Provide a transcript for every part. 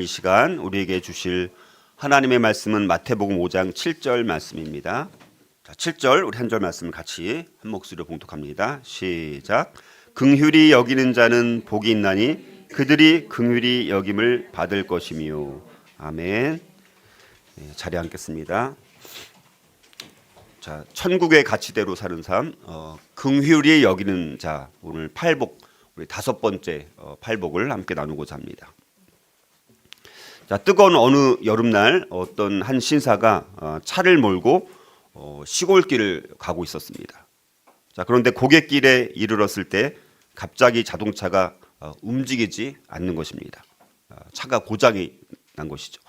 오늘 이 시간 우리에게 주실 하나님의 말씀은 마태복음 5장 7절 말씀입니다. 자, 7절 우리 한 절 말씀을 같이 한 목소리로 봉독합니다. 시작. 긍휼히 여기는 자는 복이 있나니 그들이 긍휼히 여김을 받을 것이며. 아멘. 네, 자리에 앉겠습니다. 자, 천국의 가치대로 사는 삶, 긍휼히 여기는 자, 오늘 팔복, 우리 다섯 번째 팔복을 함께 나누고자 합니다. 자, 뜨거운 어느 여름날 어떤 한 신사가 차를 몰고 시골길을 가고 있었습니다. 자, 그런데 고갯길에 이르렀을 때 갑자기 자동차가 움직이지 않는 것입니다. 차가 고장이 난 것이죠.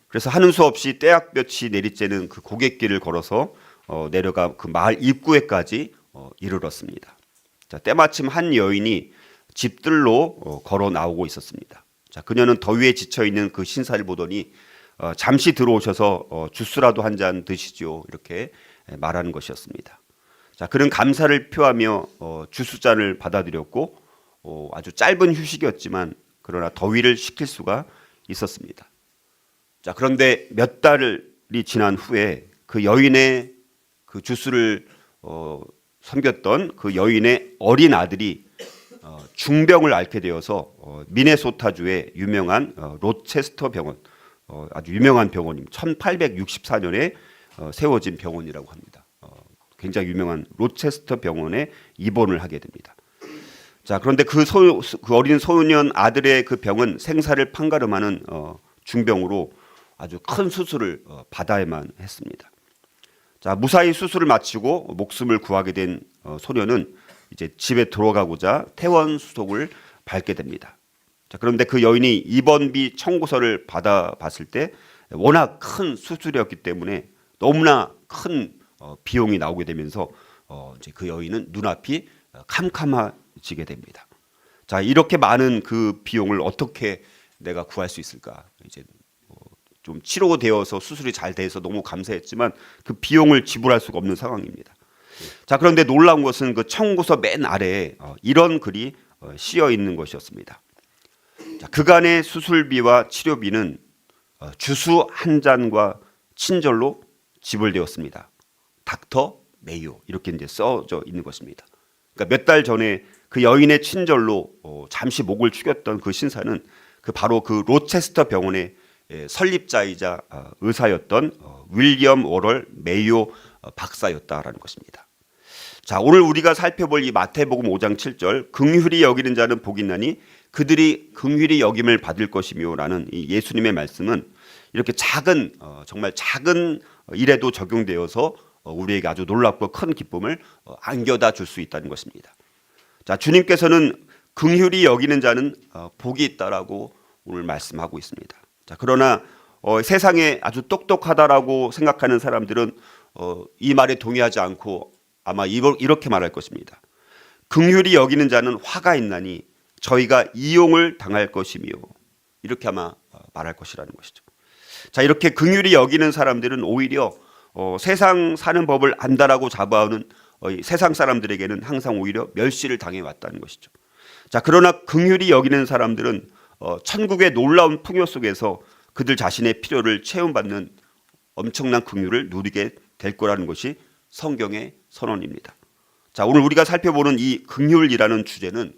그래서 하는 수 없이 떼약볕이 내리쬐는 그 고갯길을 걸어서 내려가 그 마을 입구에까지 이르렀습니다. 자, 때마침 한 여인이 집들로 걸어 나오고 있었습니다. 자, 그녀는 더위에 지쳐 있는 그 신사를 보더니 잠시 들어오셔서 주스라도 한 잔 드시죠, 이렇게 말하는 것이었습니다. 자, 그는 감사를 표하며 주스잔을 받아들였고 아주 짧은 휴식이었지만 그러나 더위를 식힐 수가 있었습니다. 자, 그런데 몇 달이 지난 후에 그 여인의 그 주스를 섬겼던 그 여인의 어린 아들이 중병을 앓게 되어서 미네소타주의 유명한 로체스터 병원, 아주 유명한 병원입니다. 1864년에 세워진 병원이라고 합니다. 굉장히 유명한 로체스터 병원에 입원을 하게 됩니다. 자, 그런데 그 어린 소년 아들의 그 병은 생사를 판가름하는 중병으로 아주 큰 수술을 받아야만 했습니다. 자, 무사히 수술을 마치고 목숨을 구하게 된 소년은 이제 집에 들어가고자 퇴원 수속을 밟게 됩니다. 자, 그런데 그 여인이 입원비 청구서를 받아봤을 때 워낙 큰 수술이었기 때문에 너무나 큰 비용이 나오게 되면서 이제 그 여인은 눈앞이 캄캄해지게 됩니다. 자, 이렇게 많은 그 비용을 어떻게 내가 구할 수 있을까? 이제 좀 치료되어서 수술이 잘 돼서 너무 감사했지만 그 비용을 지불할 수가 없는 상황입니다. 자, 그런데 놀라운 것은 그 청구서 맨 아래에 이런 글이 씌어 있는 것이었습니다. 자, 그간의 수술비와 치료비는 주스 한 잔과 친절로 지불되었습니다. 닥터 메이오, 이렇게 이제 써져 있는 것입니다. 그러니까 몇 달 전에 그 여인의 친절로 잠시 목을 축였던 그 신사는 바로 그 로체스터 병원의 설립자이자 의사였던 윌리엄 워럴 메이오 박사였다라는 것입니다. 자, 오늘 우리가 살펴볼 이 마태복음 5장 7절 긍휼히 여기는 자는 복이 있나니 그들이 긍휼히 여김을 받을 것이며라는 이 예수님의 말씀은 이렇게 작은 정말 작은 일에도 적용되어서 우리에게 아주 놀랍고 큰 기쁨을 안겨다 줄 수 있다는 것입니다. 자, 주님께서는 긍휼히 여기는 자는 복이 있다라고 오늘 말씀하고 있습니다. 자, 그러나 세상에 아주 똑똑하다라고 생각하는 사람들은 이 말에 동의하지 않고 아마 이렇게 말할 것입니다. 긍휼히 여기는 자는 화가 있나니 저희가 이용을 당할 것이며, 이렇게 아마 말할 것이라는 것이죠. 자, 이렇게 긍휼히 여기는 사람들은 오히려 세상 사는 법을 안다라고 자부하는 세상 사람들에게는 항상 오히려 멸시를 당해왔다는 것이죠. 자, 그러나 긍휼히 여기는 사람들은 천국의 놀라운 풍요 속에서 그들 자신의 필요를 채움받는 엄청난 긍휼을 누리게 될 거라는 것이 성경의 선언입니다. 자, 오늘 우리가 살펴보는 이 긍휼이라는 주제는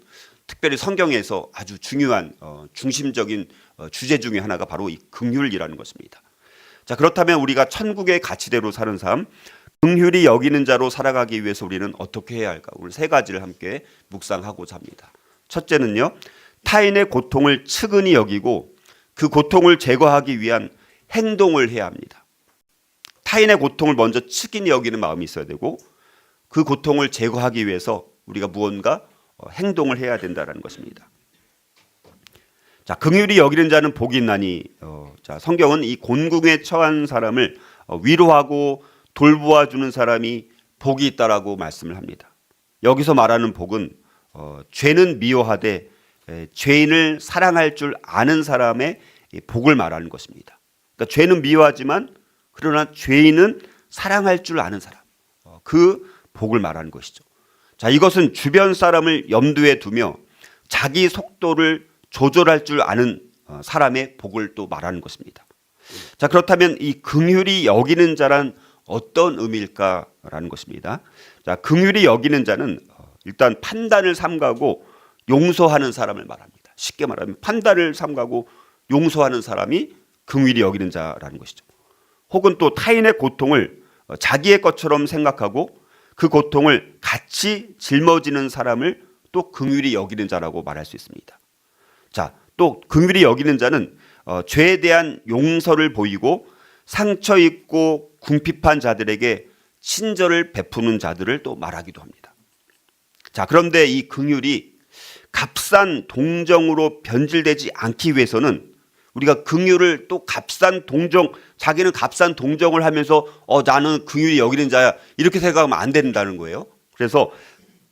특별히 성경에서 아주 중요한 중심적인 주제 중에 하나가 바로 이 긍휼이라는 것입니다. 자, 그렇다면 우리가 천국의 가치대로 사는 삶, 긍휼히 여기는 자로 살아가기 위해서 우리는 어떻게 해야 할까? 오늘 세 가지를 함께 묵상하고자 합니다. 첫째는요, 타인의 고통을 측은히 여기고 그 고통을 제거하기 위한 행동을 해야 합니다. 타인의 고통을 먼저 측은히 여기는 마음이 있어야 되고 그 고통을 제거하기 위해서 우리가 무언가 행동을 해야 된다는 것입니다. 자, 긍휼히 여기는 자는 복이 있나니, 자, 성경은 이 곤궁에 처한 사람을 위로하고 돌보아주는 사람이 복이 있다라고 말씀을 합니다. 여기서 말하는 복은 죄는 미워하되 죄인을 사랑할 줄 아는 사람의 복을 말하는 것입니다. 그러니까 죄는 미워하지만 그러나 죄인은 사랑할 줄 아는 사람, 그 복을 말하는 것이죠. 자, 이것은 주변 사람을 염두에 두며 자기 속도를 조절할 줄 아는 사람의 복을 또 말하는 것입니다. 자, 그렇다면 이 긍휼히 여기는 자란 어떤 의미일까라는 것입니다. 자, 긍휼히 여기는 자는 일단 판단을 삼가고 용서하는 사람을 말합니다. 쉽게 말하면 판단을 삼가고 용서하는 사람이 긍휼히 여기는 자라는 것이죠. 혹은 또 타인의 고통을 자기의 것처럼 생각하고 그 고통을 같이 짊어지는 사람을 또 긍휼히 여기는 자라고 말할 수 있습니다. 자, 또 긍휼히 여기는 자는 죄에 대한 용서를 보이고 상처 입고 궁핍한 자들에게 친절을 베푸는 자들을 또 말하기도 합니다. 자, 그런데 이 긍휼이 값싼 동정으로 변질되지 않기 위해서는 우리가 긍휼을 또 값싼 동정, 자기는 값싼 동정을 하면서 나는 긍휼히 여기는 자야 이렇게 생각하면 안 된다는 거예요. 그래서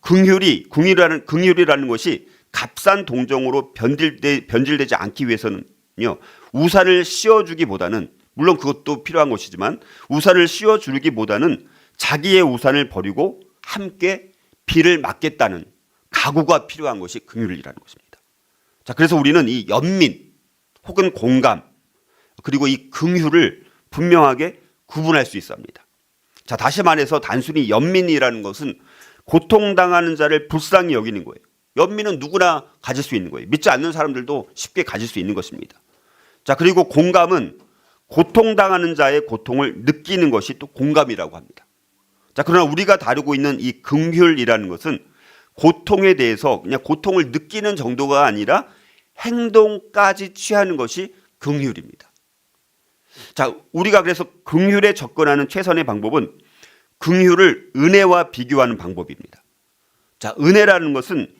긍휼이라는 것이 값싼 동정으로 변질되지 않기 위해서는요, 우산을 씌워주기보다는, 물론 그것도 필요한 것이지만 우산을 씌워주기보다는 자기의 우산을 버리고 함께 비를 맞겠다는 각오가 필요한 것이 긍휼이라는 것입니다. 자, 그래서 우리는 이 연민 혹은 공감 그리고 이 긍휼을 분명하게 구분할 수 있어야 합니다. 자, 다시 말해서 단순히 연민이라는 것은 고통당하는 자를 불쌍히 여기는 거예요. 연민은 누구나 가질 수 있는 거예요. 믿지 않는 사람들도 쉽게 가질 수 있는 것입니다. 자, 그리고 공감은 고통당하는 자의 고통을 느끼는 것이 또 공감이라고 합니다. 자, 그러나 우리가 다루고 있는 이 긍휼이라는 것은 고통에 대해서 그냥 고통을 느끼는 정도가 아니라 행동까지 취하는 것이 긍휼입니다. 자, 우리가 그래서 긍휼에 접근하는 최선의 방법은 긍휼을 은혜와 비교하는 방법입니다. 자, 은혜라는 것은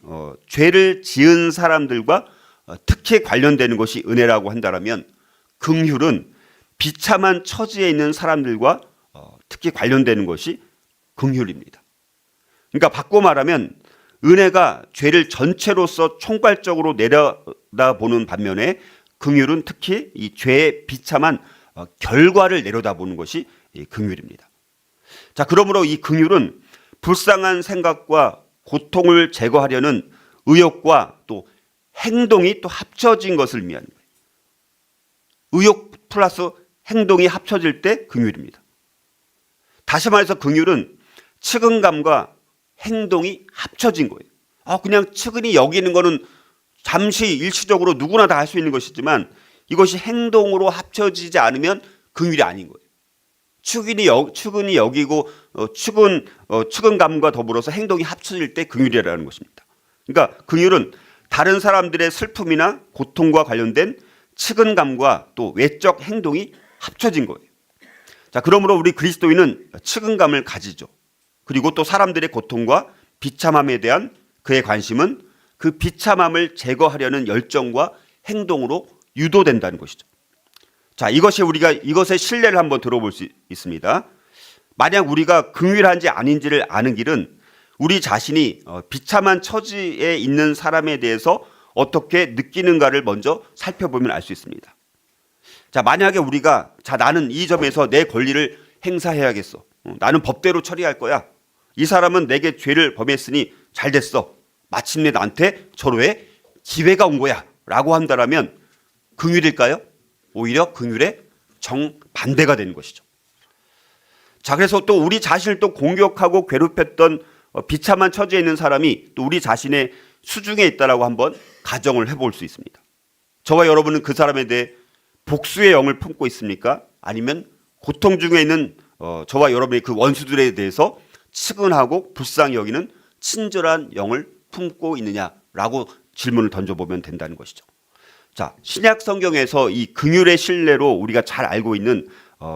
죄를 지은 사람들과 특히 관련되는 것이 은혜라고 한다면, 긍휼은 비참한 처지에 있는 사람들과 특히 관련되는 것이 긍휼입니다. 그러니까 바꿔 말하면 은혜가 죄를 전체로서 총괄적으로 내려다보는 반면에 긍휼은 특히 이 죄의 비참한 결과를 내려다보는 것이 긍휼입니다. 자, 그러므로 이 긍휼은 불쌍한 생각과 고통을 제거하려는 의욕과 또 행동이 또 합쳐진 것을 의미하는 거예요. 의욕 플러스 행동이 합쳐질 때 긍휼입니다. 다시 말해서 긍휼은 측은감과 행동이 합쳐진 거예요. 그냥 측은히 여기는 거는 잠시 일시적으로 누구나 다 할 수 있는 것이지만 이것이 행동으로 합쳐지지 않으면 긍휼이 아닌 거예요. 측은히 여기고 측은감과 더불어서 행동이 합쳐질 때 긍휼이라는 것입니다. 그러니까 긍휼은 다른 사람들의 슬픔이나 고통과 관련된 측은감과 또 외적 행동이 합쳐진 거예요. 자, 그러므로 우리 그리스도인은 측은감을 가지죠. 그리고 또 사람들의 고통과 비참함에 대한 그의 관심은 그 비참함을 제거하려는 열정과 행동으로 유도된다는 것이죠. 자, 이것의 신뢰를 한번 들어볼 수 있습니다. 만약 우리가 긍휼한지 아닌지를 아는 길은 우리 자신이 비참한 처지에 있는 사람에 대해서 어떻게 느끼는가를 먼저 살펴보면 알 수 있습니다. 자, 만약에 우리가 나는 이 점에서 내 권리를 행사해야겠어. 나는 법대로 처리할 거야. 이 사람은 내게 죄를 범했으니 잘 됐어. 마침내 나한테 절호의 기회가 온 거야. 라고 한다면 긍휼일까요? 오히려 긍휼의 정반대가 되는 것이죠. 자, 그래서 또 우리 자신을 또 공격하고 괴롭혔던 비참한 처지에 있는 사람이 또 우리 자신의 수중에 있다라고 한번 가정을 해볼 수 있습니다. 저와 여러분은 그 사람에 대해 복수의 영을 품고 있습니까? 아니면 고통 중에 있는 저와 여러분의 그 원수들에 대해서 측은하고 불쌍히 여기는 친절한 영을 품고 있느냐라고 질문을 던져보면 된다는 것이죠. 자, 신약 성경에서 이 긍휼의 신뢰로 우리가 잘 알고 있는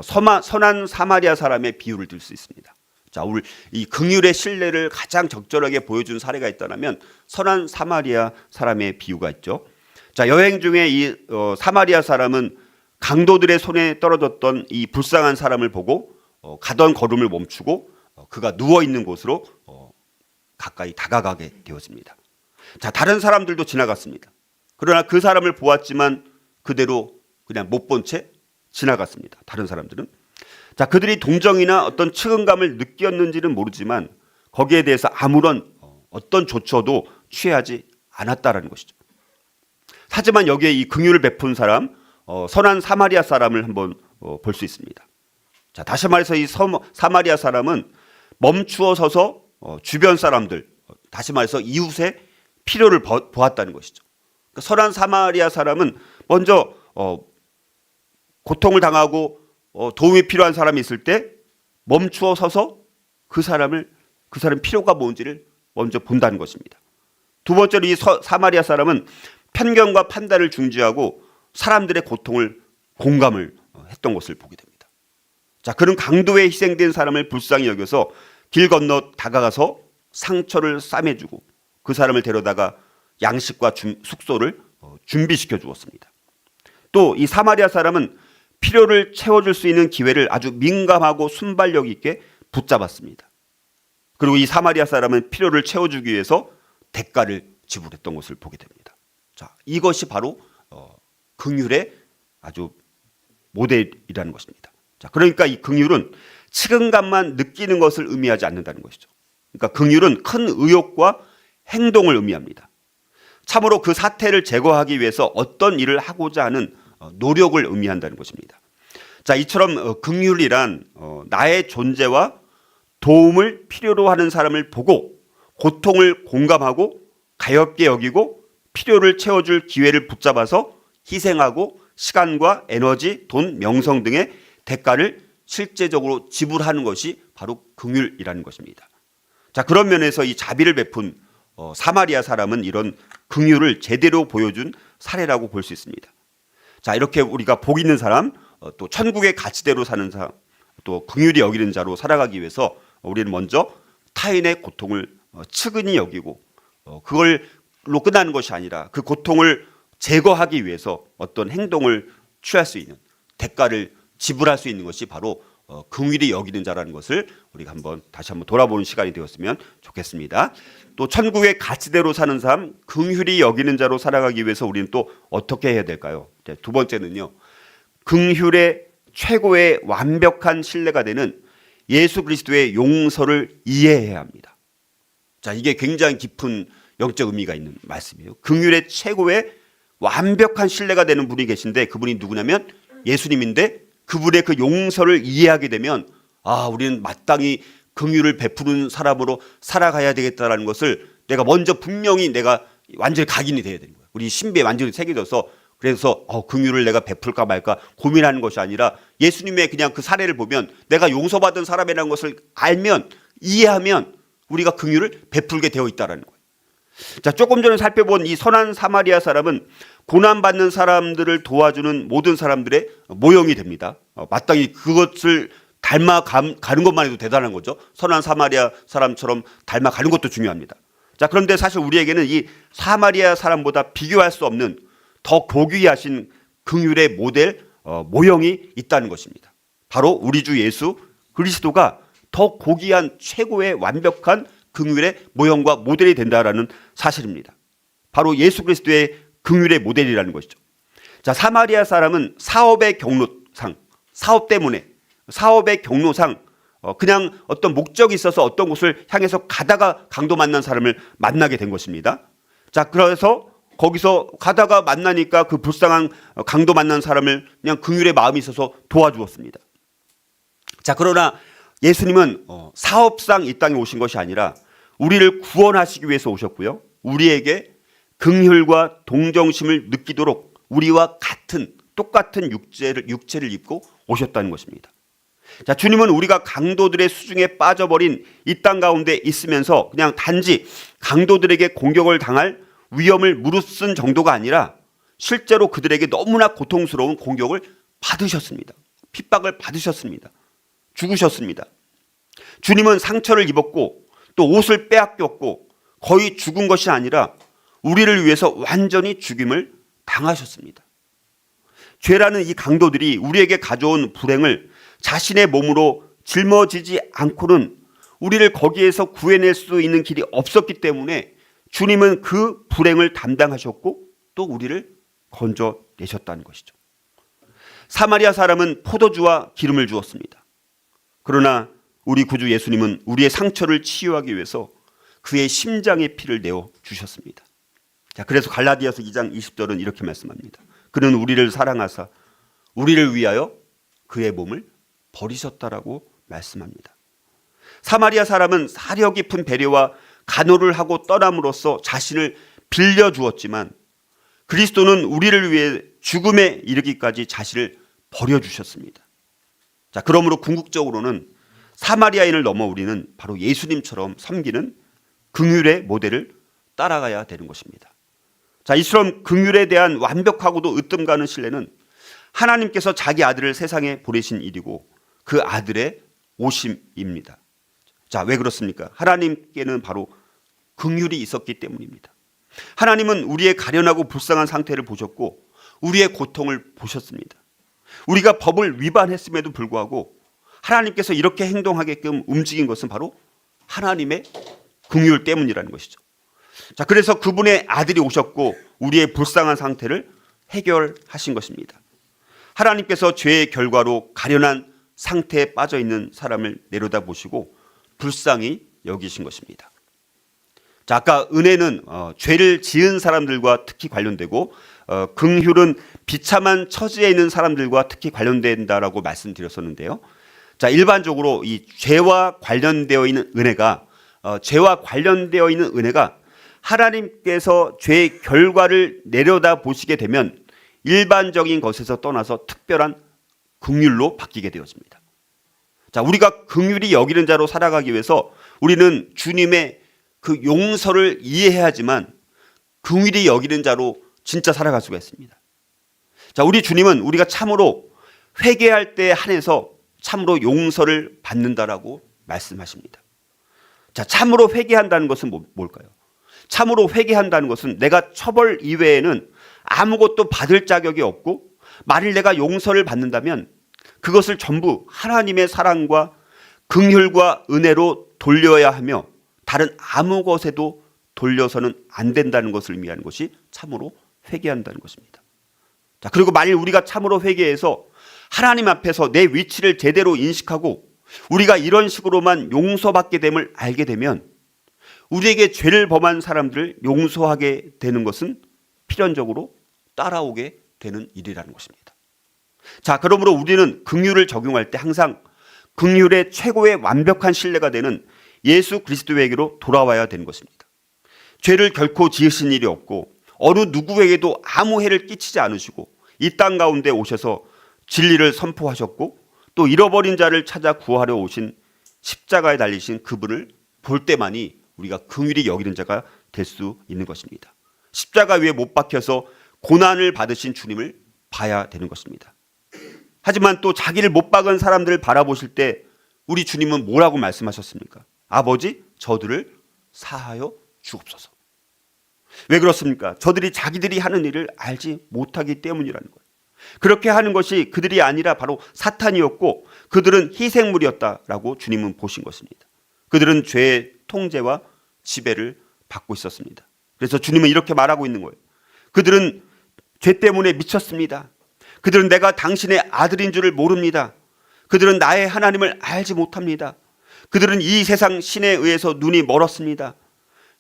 선한 사마리아 사람의 비유를 들 수 있습니다. 자, 우리 이 긍휼의 신뢰를 가장 적절하게 보여준 사례가 있다면 선한 사마리아 사람의 비유가 있죠. 자, 여행 중에 이 사마리아 사람은 강도들의 손에 떨어졌던 이 불쌍한 사람을 보고 가던 걸음을 멈추고 그가 누워 있는 곳으로 가까이 다가가게 되었습니다. 자, 다른 사람들도 지나갔습니다. 그러나 그 사람을 보았지만 그대로 그냥 못 본 채 지나갔습니다. 다른 사람들은. 자, 그들이 동정이나 어떤 측은감을 느꼈는지는 모르지만 거기에 대해서 아무런 어떤 조처도 취하지 않았다라는 것이죠. 하지만 여기에 이 긍휼을 베푼 사람, 선한 사마리아 사람을 한번 볼 수 있습니다. 자, 다시 말해서 이 사마리아 사람은 멈추어 서서 주변 사람들, 다시 말해서 이웃의 필요를 보았다는 것이죠. 그러니까 선한 사마리아 사람은 먼저 고통을 당하고 도움이 필요한 사람이 있을 때 멈추어 서서 그 사람 필요가 뭔지를 먼저 본다는 것입니다. 두 번째로 이 사마리아 사람은 편견과 판단을 중지하고 사람들의 고통을 공감을 했던 것을 보게 됩니다. 자, 그런 강도에 희생된 사람을 불쌍히 여겨서 길 건너 다가가서 상처를 싸매주고 그 사람을 데려다가 양식과 숙소를 준비시켜 주었습니다. 또 이 사마리아 사람은 필요를 채워줄 수 있는 기회를 아주 민감하고 순발력 있게 붙잡았습니다. 그리고 이 사마리아 사람은 필요를 채워주기 위해서 대가를 지불했던 것을 보게 됩니다. 자, 이것이 바로 긍휼의 아주 모델이라는 것입니다. 자, 그러니까 이 긍휼은 책임감만 느끼는 것을 의미하지 않는다는 것이죠. 그러니까 긍휼은 큰 의욕과 행동을 의미합니다. 참으로 그 사태를 제거하기 위해서 어떤 일을 하고자 하는 노력을 의미한다는 것입니다. 자, 이처럼 긍휼이란 나의 존재와 도움을 필요로 하는 사람을 보고 고통을 공감하고 가엾게 여기고 필요를 채워줄 기회를 붙잡아서 희생하고 시간과 에너지, 돈, 명성 등의 대가를 실제적으로 지불하는 것이 바로 긍휼이라는 것입니다. 자, 그런 면에서 이 자비를 베푼 사마리아 사람은 이런 긍휼을 제대로 보여준 사례라고 볼 수 있습니다. 자, 이렇게 우리가 복 있는 사람, 또 천국의 가치대로 사는 사람, 또 긍휼히 여기는 자로 살아가기 위해서 우리는 먼저 타인의 고통을 측은히 여기고 그걸로 끝나는 것이 아니라 그 고통을 제거하기 위해서 어떤 행동을 취할 수 있는 대가를 지불할 수 있는 것이 바로 긍휼히 여기는 자라는 것을 우리가 다시 한번 돌아보는 시간이 되었으면 좋겠습니다. 또 천국의 가치대로 사는 삶, 긍휼히 여기는 자로 살아가기 위해서 우리는 또 어떻게 해야 될까요? 두 번째는요, 긍휼의 최고의 완벽한 신뢰가 되는 예수 그리스도의 용서를 이해해야 합니다. 자, 이게 굉장히 깊은 영적 의미가 있는 말씀이에요. 긍휼의 최고의 완벽한 신뢰가 되는 분이 계신데 그분이 누구냐면 예수님인데 그분의 그 용서를 이해하게 되면 우리는 마땅히 긍휼을 베푸는 사람으로 살아가야 되겠다라는 것을 내가 먼저 분명히 내가 완전히 각인이 돼야 되는 거예요. 우리 신비에 완전히 새겨져서 그래서 긍휼을 내가 베풀까 말까 고민하는 것이 아니라 예수님의 그냥 그 사례를 보면 내가 용서받은 사람이라는 것을 알면 이해하면 우리가 긍휼을 베풀게 되어 있다라는 거예요. 자, 조금 전에 살펴본 이 선한 사마리아 사람은 고난받는 사람들을 도와주는 모든 사람들의 모형이 됩니다. 마땅히 그것을 닮아가는 것만 해도 대단한 거죠. 선한 사마리아 사람처럼 닮아가는 것도 중요합니다. 자, 그런데 사실 우리에게는 이 사마리아 사람보다 비교할 수 없는 더 고귀하신 긍휼의 모델, 모형이 있다는 것입니다. 바로 우리 주 예수 그리스도가 더 고귀한 최고의 완벽한 긍휼의 모형과 모델이 된다라는 사실입니다. 바로 예수 그리스도의 긍휼의 모델이라는 것이죠. 자, 사마리아 사람은 사업의 경로상, 사업의 경로상 그냥 어떤 목적이 있어서 어떤 곳을 향해서 가다가 강도 만난 사람을 만나게 된 것입니다. 자, 그래서 거기서 가다가 만나니까 그 불쌍한 강도 만난 사람을 그냥 긍휼의 마음이 있어서 도와주었습니다. 자, 그러나 예수님은 사업상 이 땅에 오신 것이 아니라 우리를 구원하시기 위해서 오셨고요. 우리에게 긍휼과 동정심을 느끼도록 우리와 똑같은 육체를 입고 오셨다는 것입니다. 자, 주님은 우리가 강도들의 수중에 빠져버린 이 땅 가운데 있으면서 그냥 단지 강도들에게 공격을 당할 위험을 무릅쓴 정도가 아니라 실제로 그들에게 너무나 고통스러운 공격을 받으셨습니다. 핍박을 받으셨습니다. 죽으셨습니다. 주님은 상처를 입었고 또 옷을 빼앗겼고 거의 죽은 것이 아니라 우리를 위해서 완전히 죽임을 당하셨습니다. 죄라는 이 강도들이 우리에게 가져온 불행을 자신의 몸으로 짊어지지 않고는 우리를 거기에서 구해낼 수 있는 길이 없었기 때문에 주님은 그 불행을 담당하셨고 또 우리를 건져내셨다는 것이죠. 사마리아 사람은 포도주와 기름을 주었습니다. 그러나 우리 구주 예수님은 우리의 상처를 치유하기 위해서 그의 심장의 피를 내어 주셨습니다. 자, 그래서 갈라디아서 2장 20절은 이렇게 말씀합니다. 그는 우리를 사랑하사 우리를 위하여 그의 몸을 버리셨다라고 말씀합니다. 사마리아 사람은 사려 깊은 배려와 간호를 하고 떠남으로써 자신을 빌려주었지만 그리스도는 우리를 위해 죽음에 이르기까지 자신을 버려주셨습니다. 자, 그러므로 궁극적으로는 사마리아인을 넘어 우리는 바로 예수님처럼 섬기는 긍휼의 모델을 따라가야 되는 것입니다. 자, 이처럼 긍휼에 대한 완벽하고도 으뜸 가는 신뢰는 하나님께서 자기 아들을 세상에 보내신 일이고 그 아들의 오심입니다. 자, 왜 그렇습니까? 하나님께는 바로 긍휼이 있었기 때문입니다. 하나님은 우리의 가련하고 불쌍한 상태를 보셨고 우리의 고통을 보셨습니다. 우리가 법을 위반했음에도 불구하고 하나님께서 이렇게 행동하게끔 움직인 것은 바로 하나님의 긍휼 때문이라는 것이죠. 자, 그래서 그분의 아들이 오셨고 우리의 불쌍한 상태를 해결하신 것입니다. 하나님께서 죄의 결과로 가련한 상태에 빠져 있는 사람을 내려다보시고 불쌍히 여기신 것입니다. 자, 아까 은혜는 죄를 지은 사람들과 특히 관련되고 긍휼은 비참한 처지에 있는 사람들과 특히 관련된다라고 말씀드렸었는데요. 자, 일반적으로 이 죄와 관련되어 있는 은혜가 하나님께서 죄의 결과를 내려다보시게 되면 일반적인 것에서 떠나서 특별한 긍휼로 바뀌게 되었습니다. 자, 우리가 긍휼히 여기는 자로 살아가기 위해서 우리는 주님의 그 용서를 이해해야지만 긍휼히 여기는 자로 진짜 살아갈 수가 있습니다. 자, 우리 주님은 우리가 참으로 회개할 때 한해서 참으로 용서를 받는다라고 말씀하십니다. 자, 참으로 회개한다는 것은 뭘까요? 참으로 회개한다는 것은 내가 처벌 이외에는 아무것도 받을 자격이 없고 만일 내가 용서를 받는다면 그것을 전부 하나님의 사랑과 긍휼과 은혜로 돌려야 하며 다른 아무 것에도 돌려서는 안 된다는 것을 의미하는 것이 참으로 회개한다는 것입니다. 자, 그리고 만일 우리가 참으로 회개해서 하나님 앞에서 내 위치를 제대로 인식하고 우리가 이런 식으로만 용서받게 됨을 알게 되면 우리에게 죄를 범한 사람들을 용서하게 되는 것은 필연적으로 따라오게 되는 일이라는 것입니다. 자, 그러므로 우리는 긍휼을 적용할 때 항상 긍휼의 최고의 완벽한 신뢰가 되는 예수 그리스도에게로 돌아와야 되는 것입니다. 죄를 결코 지으신 일이 없고 어느 누구에게도 아무 해를 끼치지 않으시고 이 땅 가운데 오셔서 진리를 선포하셨고 또 잃어버린 자를 찾아 구하려 오신 십자가에 달리신 그분을 볼 때만이 우리가 긍휼히 여기는 자가 될 수 있는 것입니다. 십자가 위에 못 박혀서 고난을 받으신 주님을 봐야 되는 것입니다. 하지만 또 자기를 못 박은 사람들을 바라보실 때 우리 주님은 뭐라고 말씀하셨습니까? 아버지, 저들을 사하여 주옵소서. 왜 그렇습니까? 저들이 자기들이 하는 일을 알지 못하기 때문이라는 거예요. 그렇게 하는 것이 그들이 아니라 바로 사탄이었고 그들은 희생물이었다라고 주님은 보신 것입니다. 그들은 죄의 통제와 지배를 받고 있었습니다. 그래서 주님은 이렇게 말하고 있는 거예요. 그들은 죄 때문에 미쳤습니다. 그들은 내가 당신의 아들인 줄을 모릅니다. 그들은 나의 하나님을 알지 못합니다. 그들은 이 세상 신에 의해서 눈이 멀었습니다.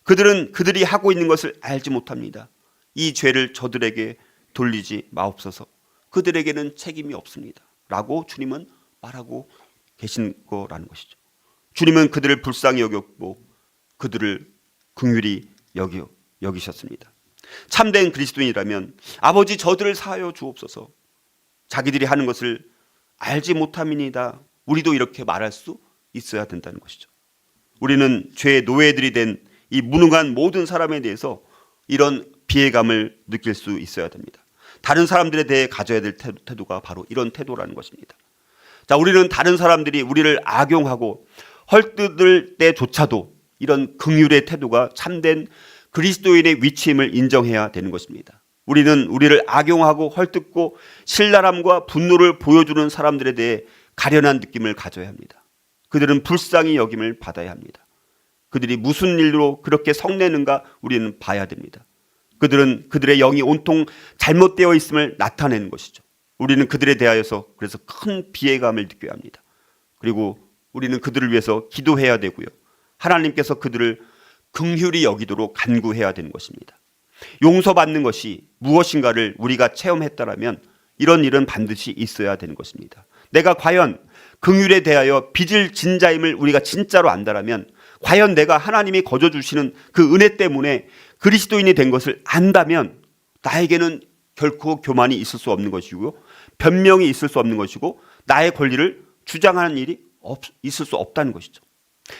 그들은 그들이 하고 있는 것을 알지 못합니다. 이 죄를 저들에게 돌리지 마옵소서. 그들에게는 책임이 없습니다. 라고 주님은 말하고 계신 거라는 것이죠. 주님은 그들을 불쌍히 여겼고 그들을 긍휼히 여기셨습니다. 참된 그리스도인이라면 아버지 저들을 사하여 주옵소서. 자기들이 하는 것을 알지 못함이니다. 우리도 이렇게 말할 수 있어야 된다는 것이죠. 우리는 죄의 노예들이 된 이 무능한 모든 사람에 대해서 이런 비애감을 느낄 수 있어야 됩니다. 다른 사람들에 대해 가져야 될 태도가 바로 이런 태도라는 것입니다. 자, 우리는 다른 사람들이 우리를 악용하고 헐뜯을 때조차도 이런 긍휼의 태도가 참된 그리스도인의 위치임을 인정해야 되는 것입니다. 우리는 우리를 악용하고 헐뜯고 신랄함과 분노를 보여주는 사람들에 대해 가련한 느낌을 가져야 합니다. 그들은 불쌍히 여김을 받아야 합니다. 그들이 무슨 일로 그렇게 성내는가 우리는 봐야 됩니다. 그들은 그들의 영이 온통 잘못되어 있음을 나타내는 것이죠. 우리는 그들에 대하여서 그래서 큰 비애감을 느껴야 합니다. 그리고 우리는 그들을 위해서 기도해야 되고요. 하나님께서 그들을 긍휼히 여기도록 간구해야 되는 것입니다. 용서받는 것이 무엇인가를 우리가 체험했다라면 이런 일은 반드시 있어야 되는 것입니다. 내가 과연 긍휼에 대하여 빚을 진 자임을 우리가 진짜로 안다라면, 과연 내가 하나님이 거저 주시는 그 은혜 때문에 그리스도인이 된 것을 안다면 나에게는 결코 교만이 있을 수 없는 것이고요, 변명이 있을 수 없는 것이고, 나의 권리를 주장하는 일이 있을 수 없다는 것이죠.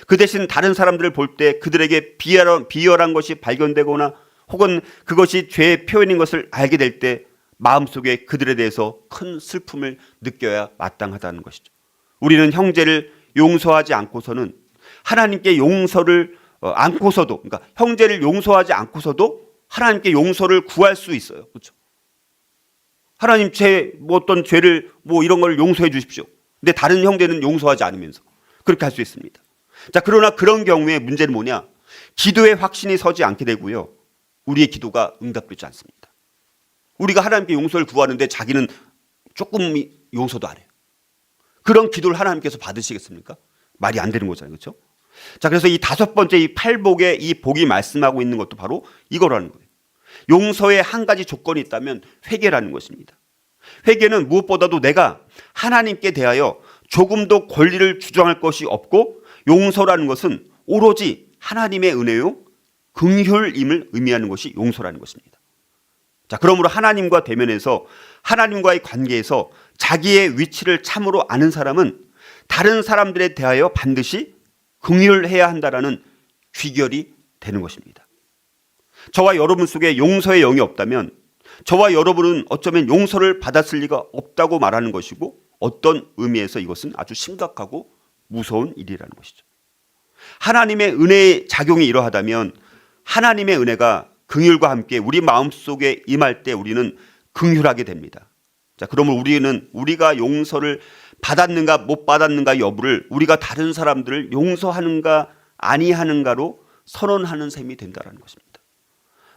그 대신 다른 사람들을 볼 때 그들에게 비열한 것이 발견되거나 혹은 그것이 죄의 표현인 것을 알게 될 때 마음속에 그들에 대해서 큰 슬픔을 느껴야 마땅하다는 것이죠. 우리는 형제를 용서하지 않고서는 하나님께 용서를 않고서도, 그러니까 형제를 용서하지 않고서도 하나님께 용서를 구할 수 있어요. 그렇죠? 하나님 어떤 죄를 이런 걸 용서해 주십시오. 근데 다른 형제는 용서하지 않으면서 그렇게 할 수 있습니다. 자, 그러나 그런 경우에 문제는 뭐냐? 기도의 확신이 서지 않게 되고요, 우리의 기도가 응답되지 않습니다. 우리가 하나님께 용서를 구하는데 자기는 조금 용서도 안 해요. 그런 기도를 하나님께서 받으시겠습니까? 말이 안 되는 거잖아요. 그렇죠? 자, 그래서 이 5번째 이 팔복의 이 복이 말씀하고 있는 것도 바로 이거라는 거예요. 용서에 한 가지 조건이 있다면 회개라는 것입니다. 회개는 무엇보다도 내가 하나님께 대하여 조금도 권리를 주장할 것이 없고, 용서라는 것은 오로지 하나님의 은혜요 긍휼임을 의미하는 것이 용서라는 것입니다. 자, 그러므로 하나님과 대면해서 하나님과의 관계에서 자기의 위치를 참으로 아는 사람은 다른 사람들에 대하여 반드시 긍휼해야 한다라는 귀결이 되는 것입니다. 저와 여러분 속에 용서의 영이 없다면 저와 여러분은 어쩌면 용서를 받았을 리가 없다고 말하는 것이고, 어떤 의미에서 이것은 아주 심각하고 무서운 일이라는 것이죠. 하나님의 은혜의 작용이 이러하다면 하나님의 은혜가 긍휼과 함께 우리 마음속에 임할 때 우리는 긍휼하게 됩니다. 자, 그러면 우리는 우리가 용서를 받았는가 못 받았는가 여부를 우리가 다른 사람들을 용서하는가 아니하는가로 선언하는 셈이 된다는 것입니다.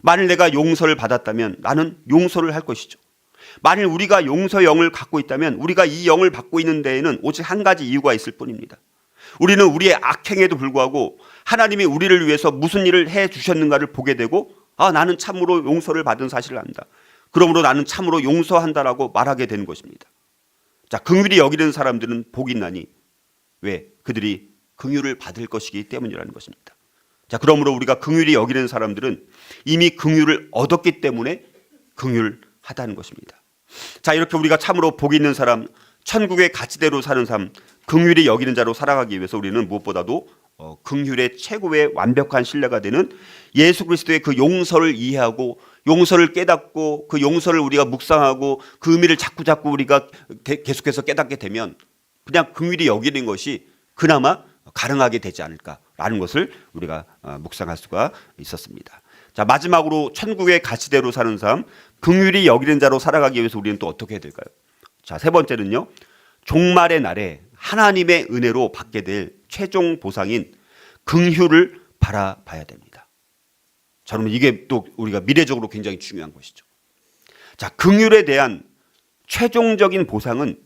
만일 내가 용서를 받았다면 나는 용서를 할 것이죠. 만일 우리가 용서 영을 갖고 있다면 우리가 이 영을 받고 있는 데에는 오직 한 가지 이유가 있을 뿐입니다. 우리는 우리의 악행에도 불구하고 하나님이 우리를 위해서 무슨 일을 해 주셨는가를 보게 되고, 나는 참으로 용서를 받은 사실을 안다. 그러므로 나는 참으로 용서한다라고 말하게 되는 것입니다. 자, 긍휼히 여기는 사람들은 복이 있나니, 왜? 그들이 긍휼을 받을 것이기 때문이라는 것입니다. 자, 그러므로 우리가 긍휼히 여기는 사람들은 이미 긍휼을 얻었기 때문에 긍휼하다는 것입니다. 자, 이렇게 우리가 참으로 복이 있는 사람, 천국의 가치대로 사는 삶, 긍휼히 여기는 자로 살아가기 위해서 우리는 무엇보다도 긍휼의 최고의 완벽한 신뢰가 되는 예수 그리스도의 그 용서를 이해하고 용서를 깨닫고 그 용서를 우리가 묵상하고 그 의미를 자꾸 우리가 계속해서 깨닫게 되면 그냥 긍휼히 여기는 것이 그나마 가능하게 되지 않을까라는 것을 우리가 묵상할 수가 있었습니다. 자, 마지막으로 천국의 가치대로 사는 삶, 긍휼히 여기는 자로 살아가기 위해서 우리는 또 어떻게 해야 될까요? 자, 세 번째는요, 종말의 날에 하나님의 은혜로 받게 될 최종 보상인 긍휼을 바라봐야 됩니다. 자, 그러면 이게 또 우리가 미래적으로 굉장히 중요한 것이죠. 자, 긍휼에 대한 최종적인 보상은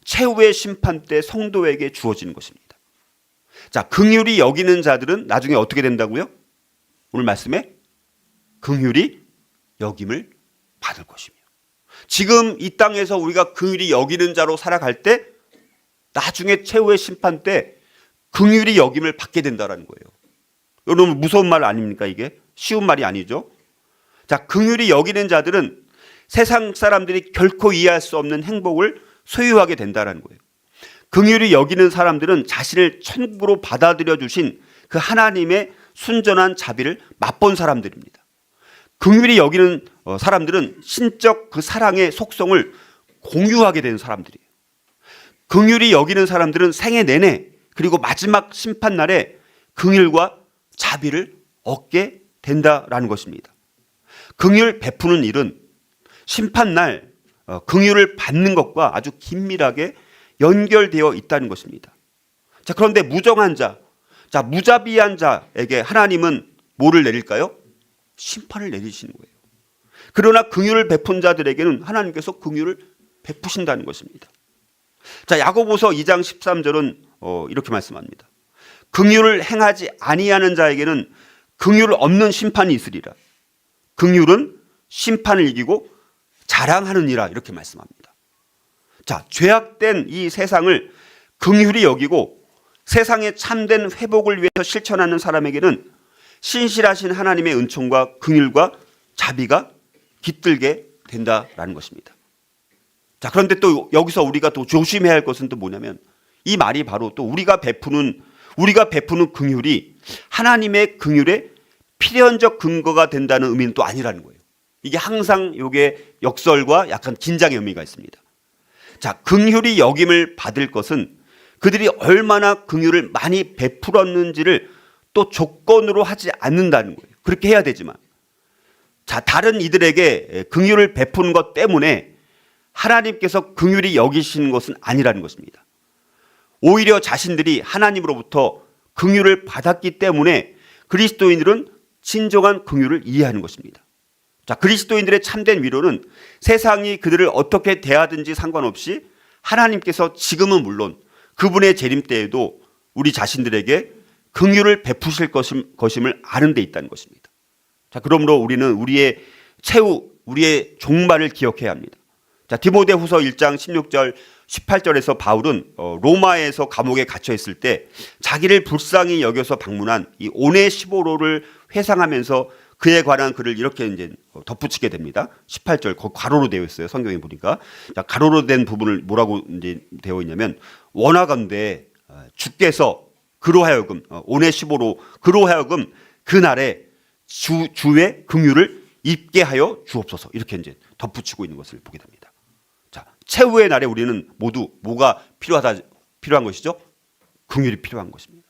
최후의 심판 때 성도에게 주어지는 것입니다. 자, 긍휼히 여기는 자들은 나중에 어떻게 된다고요? 오늘 말씀에 긍휼히 여김을 받을 것이며, 지금 이 땅에서 우리가 긍휼히 여기는 자로 살아갈 때 나중에 최후의 심판 때 긍휼히 여김을 받게 된다는 거예요. 여러분, 무서운 말 아닙니까? 이게 쉬운 말이 아니죠. 자, 긍휼히 여기는 자들은 세상 사람들이 결코 이해할 수 없는 행복을 소유하게 된다는 거예요. 긍휼히 여기는 사람들은 자신을 천국으로 받아들여 주신 그 하나님의 순전한 자비를 맛본 사람들입니다. 긍휼히 여기는 사람들은 신적 그 사랑의 속성을 공유하게 된 사람들이에요. 긍휼히 여기는 사람들은 생애 내내 그리고 마지막 심판날에 긍휼과 자비를 얻게 된다라는 것입니다. 긍휼 베푸는 일은 심판날 긍휼을 받는 것과 아주 긴밀하게 연결되어 있다는 것입니다. 자, 그런데 무정한 자, 무자비한 자에게 하나님은 뭐를 내릴까요? 심판을 내리시는 거예요. 그러나 긍휼을 베푼 자들에게는 하나님께서 긍휼을 베푸신다는 것입니다. 자, 야고보서 2장 13절은 이렇게 말씀합니다. 긍휼을 행하지 아니하는 자에게는 긍휼 없는 심판이 있으리라. 긍휼은 심판을 이기고 자랑하느니라 이렇게 말씀합니다. 자, 죄악된 이 세상을 긍휼히 여기고 세상의 참된 회복을 위해서 실천하는 사람에게는 신실하신 하나님의 은총과 긍휼과 자비가 깃들게 된다라는 것입니다. 자, 그런데 또 여기서 우리가 또 조심해야 할 것은 또 뭐냐면 이 말이 바로 또 우리가 베푸는 긍휼이 하나님의 긍휼의 필연적 근거가 된다는 의미는 또 아니라는 거예요. 이게 항상 이게 역설과 약간 긴장의 의미가 있습니다. 자, 긍휼히 여김을 받을 것은 그들이 얼마나 긍휼을 많이 베풀었는지를 또 조건으로 하지 않는다는 거예요. 그렇게 해야 되지만, 자, 다른 이들에게 긍휼을 베푸는 것 때문에 하나님께서 긍휼히 여기시는 것은 아니라는 것입니다. 오히려 자신들이 하나님으로부터 긍휼을 받았기 때문에 그리스도인들은 진정한 긍휼을 이해하는 것입니다. 자, 그리스도인들의 참된 위로는 세상이 그들을 어떻게 대하든지 상관없이 하나님께서 지금은 물론 그분의 재림 때에도 우리 자신들에게 긍휼을 베푸실 것임을 아는 데 있다는 것입니다. 자, 그러므로 우리는 우리의 종말을 기억해야 합니다. 자, 디모데후서 1장 16절 18절에서 바울은 로마에서 감옥에 갇혀 있을 때 자기를 불쌍히 여겨서 방문한 이 오네시보로를 회상하면서 그에 관한 글을 이렇게 이제 덧붙이게 됩니다. 18절 괄호로 되어 있어요. 성경에 보니까. 자, 괄호로 된 부분을 뭐라고 이제 되어 있냐면 원하건대 주께서 그로 하여금 오네시보로 그로 하여금 그날에 주의 긍휼을 입게 하여 주옵소서. 이렇게 이제 덧붙이고 있는 것을 보게 됩니다. 자, 최후의 날에 우리는 모두 뭐가 필요한 것이죠? 긍휼이 필요한 것입니다.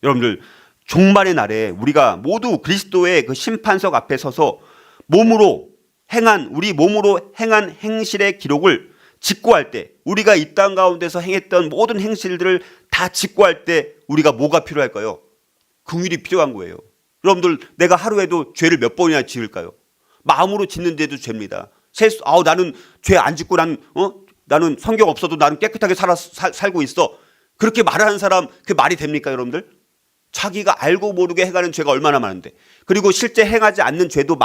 여러분들, 종말의 날에 우리가 모두 그리스도의 그 심판석 앞에 서서 우리 몸으로 행한 행실의 기록을 직고할 때, 우리가 이 땅 가운데서 행했던 모든 행실들을 다 직고할 때 우리가 뭐가 필요할까요? 긍휼이 필요한 거예요. 여러분들, 내가 하루에도 죄를 몇 번이나 지을까요? 마음으로 짓는데도 죄입니다. 나는 죄 안 짓고 나는 성경 없어도 나는 깨끗하게 살고 있어. 그렇게 말하는 사람, 그게 말이 됩니까, 여러분들? 자기가 알고 모르게 행하는 죄가 얼마나 많은데, 그리고 실제 행하지 않는 죄도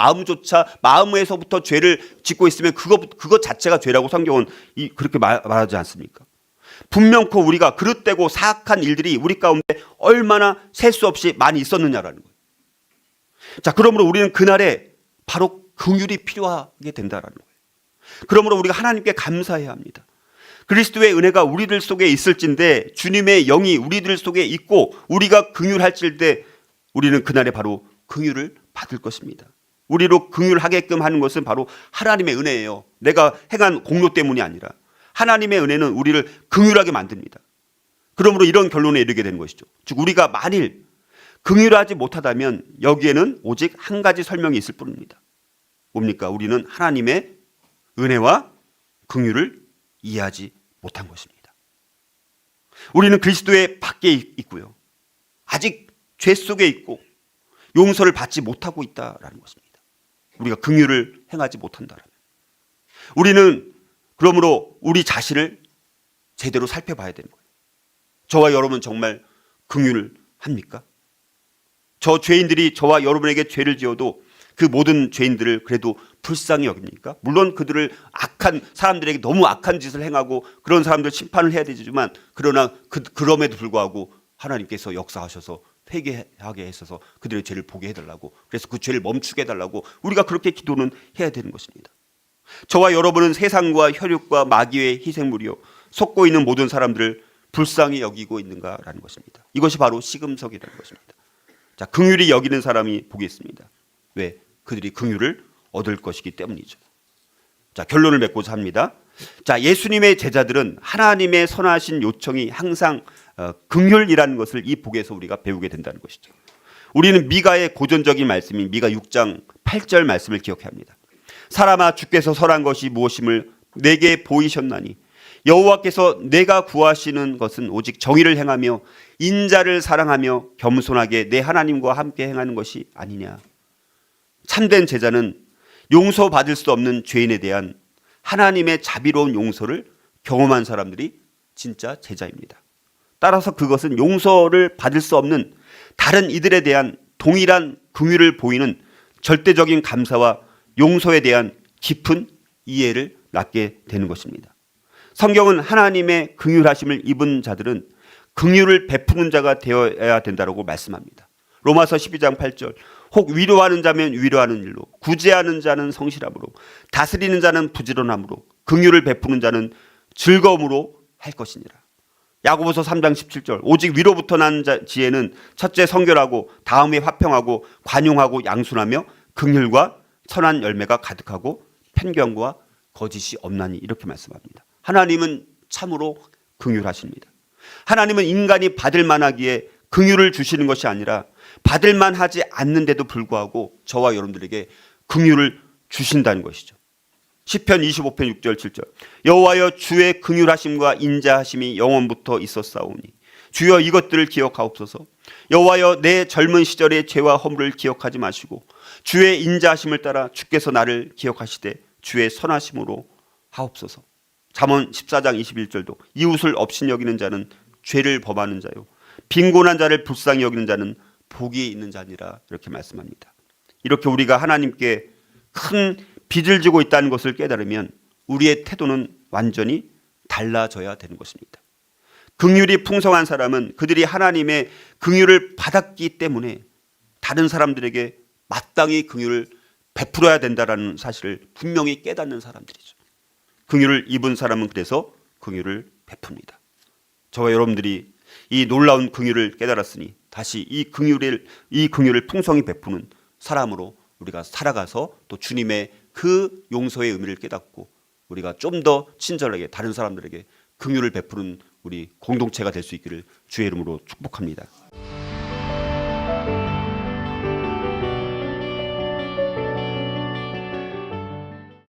마음에서부터 죄를 짓고 있으면 그것 자체가 죄라고 성경은 그렇게 말하지 않습니까? 분명코 우리가 그릇되고 사악한 일들이 우리 가운데 얼마나 셀 수 없이 많이 있었느냐라는 거예요. 자, 그러므로 우리는 그날에 바로 긍휼이 필요하게 된다라는 거예요. 그러므로 우리가 하나님께 감사해야 합니다. 그리스도의 은혜가 우리들 속에 있을진데, 주님의 영이 우리들 속에 있고 우리가 긍휼할진데 우리는 그날에 바로 긍휼을 받을 것입니다. 우리로 긍휼하게끔 하는 것은 바로 하나님의 은혜예요. 내가 행한 공로 때문이 아니라 하나님의 은혜는 우리를 긍휼하게 만듭니다. 그러므로 이런 결론에 이르게 되는 것이죠. 즉, 우리가 만일 긍휼하지 못하다면 여기에는 오직 한 가지 설명이 있을 뿐입니다. 뭡니까? 우리는 하나님의 은혜와 긍휼을 이해하지 못한 것입니다. 우리는 그리스도의 밖에 있고요, 아직 죄 속에 있고 용서를 받지 못하고 있다라는 것입니다. 우리가 긍휼을 행하지 못한다라면 우리는 그러므로 우리 자신을 제대로 살펴봐야 되는 거예요. 저와 여러분 정말 긍휼을 합니까? 저 죄인들이 저와 여러분에게 죄를 지어도 그 모든 죄인들을 그래도 불쌍히 여깁니까? 물론 그들을 악한 사람들에게 너무 악한 짓을 행하고 그런 사람들 심판을 해야 되지만, 그러나 그럼에도 불구하고 하나님께서 역사하셔서 회개하게 하셔서 그들의 죄를 보게 해달라고, 그래서 그 죄를 멈추게 해달라고 우리가 그렇게 기도는 해야 되는 것입니다. 저와 여러분은 세상과 혈육과 마귀의 희생물이요 속고 있는 모든 사람들을 불쌍히 여기고 있는가라는 것입니다. 이것이 바로 시금석이라는 것입니다. 자, 긍휼히 여기는 사람이 복이 있습니다. 왜? 그들이 긍휼을 얻을 것이기 때문이죠. 자, 결론을 맺고자 합니다. 자, 예수님의 제자들은 하나님의 선하신 요청이 항상 긍휼이라는 것을 이 복에서 우리가 배우게 된다는 것이죠. 우리는 미가의 고전적인 말씀인 미가 6장 8절 말씀을 기억해야 합니다. 사람아, 주께서 설한 것이 무엇임을 내게 보이셨나니 여호와께서 내가 구하시는 것은 오직 정의를 행하며 인자를 사랑하며 겸손하게 내 하나님과 함께 행하는 것이 아니냐. 참된 제자는 용서받을 수 없는 죄인에 대한 하나님의 자비로운 용서를 경험한 사람들이 진짜 제자입니다. 따라서 그것은 용서를 받을 수 없는 다른 이들에 대한 동일한 긍휼을 보이는 절대적인 감사와 용서에 대한 깊은 이해를 낳게 되는 것입니다. 성경은 하나님의 긍휼하심을 입은 자들은 긍휼을 베푸는 자가 되어야 된다고 말씀합니다. 로마서 12장 8절 혹 위로하는 자면 위로하는 일로 구제하는 자는 성실함으로 다스리는 자는 부지런함으로 긍휼을 베푸는 자는 즐거움으로 할 것이니라. 야고보서 3장 17절 오직 위로부터 난 지혜는 첫째 성결하고 다음에 화평하고 관용하고 양순하며 긍휼과 선한 열매가 가득하고 편견과 거짓이 없나니 이렇게 말씀합니다. 하나님은 참으로 긍휼하십니다. 하나님은 인간이 받을 만하기에 긍휼을 주시는 것이 아니라 받을 만하지 않는데도 불구하고 저와 여러분들에게 긍휼을 주신다는 것이죠. 시편 25편 6절 7절 여호와여 주의 긍휼하심과 인자하심이 영원부터 있었사오니 주여 이것들을 기억하옵소서. 여호와여 내 젊은 시절의 죄와 허물을 기억하지 마시고 주의 인자하심을 따라 주께서 나를 기억하시되 주의 선하심으로 하옵소서. 잠언 14장 21절도 이웃을 업신여기는 자는 죄를 범하는 자요 빈곤한 자를 불쌍히 여기는 자는 복이 있는 자니라 이렇게 말씀합니다. 이렇게 우리가 하나님께 큰 빚을 지고 있다는 것을 깨달으면 우리의 태도는 완전히 달라져야 되는 것입니다. 긍휼이 풍성한 사람은 그들이 하나님의 긍휼을 받았기 때문에 다른 사람들에게 마땅히 긍휼을 베풀어야 된다는 사실을 분명히 깨닫는 사람들이죠. 긍휼을 입은 사람은 그래서 긍휼을 베풉니다. 저와 여러분들이 이 놀라운 긍휼을 깨달았으니 다시 이 긍휼을 풍성히 베푸는 사람으로 우리가 살아가서 또 주님의 그 용서의 의미를 깨닫고 우리가 좀 더 친절하게 다른 사람들에게 긍휼을 베푸는 우리 공동체가 될 수 있기를 주의 이름으로 축복합니다.